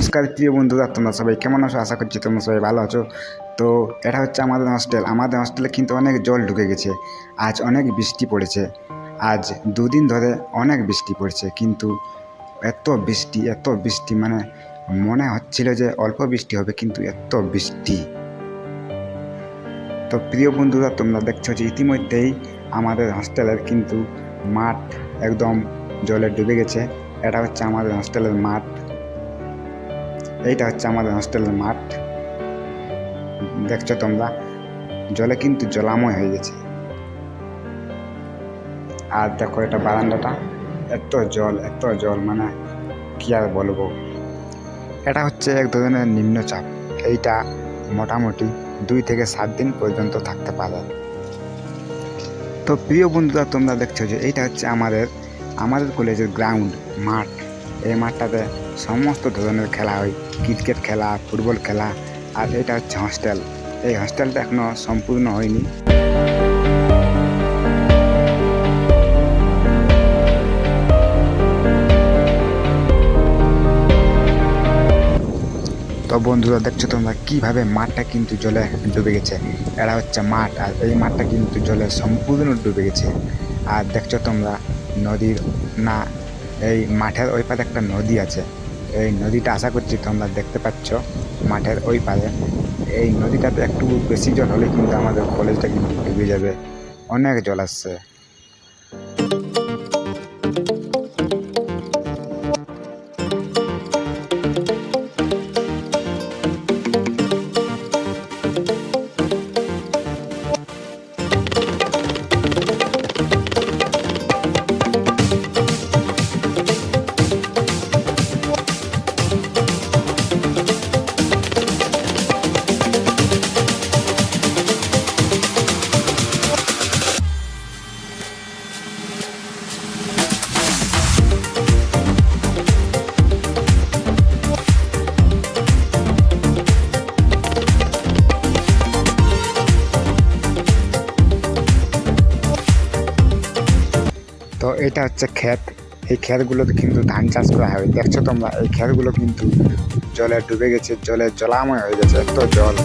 নমস্কার প্রিয় বন্ধুরা, তোমরা সবাই কেমন আছো? আশা করছি তোমরা সবাই ভালো আছো। তো এটা হচ্ছে আমাদের হোস্টেলে কিন্তু অনেক জল ঢুকে গেছে। আজ অনেক বৃষ্টি পড়েছে, আজ দুদিন ধরে অনেক বৃষ্টি পড়ছে, কিন্তু এত বৃষ্টি মানে মনে হচ্ছিল যে অল্প বৃষ্টি হবে, কিন্তু এত বৃষ্টি। তো প্রিয় বন্ধুরা, তোমরা দেখছো যে ইতিমধ্যেই আমাদের হোস্টেলের কিন্তু মাঠ একদম জলে ডুবে গেছে। এটা হচ্ছে আমাদের হোস্টেলের মাঠ, এইটা হচ্ছে আমাদের হোস্টেলের মাঠ। দেখছো তোমরা, জলে কিন্তু জলাময় হয়ে গেছে। আর দেখো এটা বারান্দাটা, এত জল মানে কি আর বলবো। এটা হচ্ছে এক ধরনের নিম্নচাপ। এইটা মোটামুটি 2 থেকে 7 দিন পর্যন্ত থাকতে পারে। তো প্রিয় বন্ধুরা, তোমরা দেখছো যে এইটা হচ্ছে আমাদের কলেজের গ্রাউন্ড মাঠ। এই মাঠটাতে সমস্ত ধরনের খেলা হয়, ক্রিকেট খেলা, ফুটবল খেলা। আর এটা হচ্ছে হস্টেল। এই হস্টেলটা এখনো সম্পূর্ণ হয়নি। তো বন্ধুরা, দেখছো তোমরা কিভাবে মাঠটা কিন্তু জলে ডুবে গেছে। এটা হচ্ছে মাঠ, আর এই মাঠটা কিন্তু জলে সম্পূর্ণ ডুবে গেছে। আর দেখছো তোমরা নদীর না, এই মাঠের ওই পারে একটা নদী আছে। এই নদীটা আশা করছি তোমরা দেখতে পাচ্ছ মাঠের ওই পারে। এই নদীটাতে একটু বেশি জল হলে কিন্তু আমাদের কলেজটা কিন্তু ডুবে যাবে। অনেক জল আসছে। তো এটা হচ্ছে ক্ষেত। এই ক্ষেতগুলোতে কিন্তু ধান চাষ করা হয়। দেখছো তোমরা এই ক্ষেতগুলো কিন্তু জলে ডুবে গেছে, জলে জলাময় হয়ে গেছে, এত জল।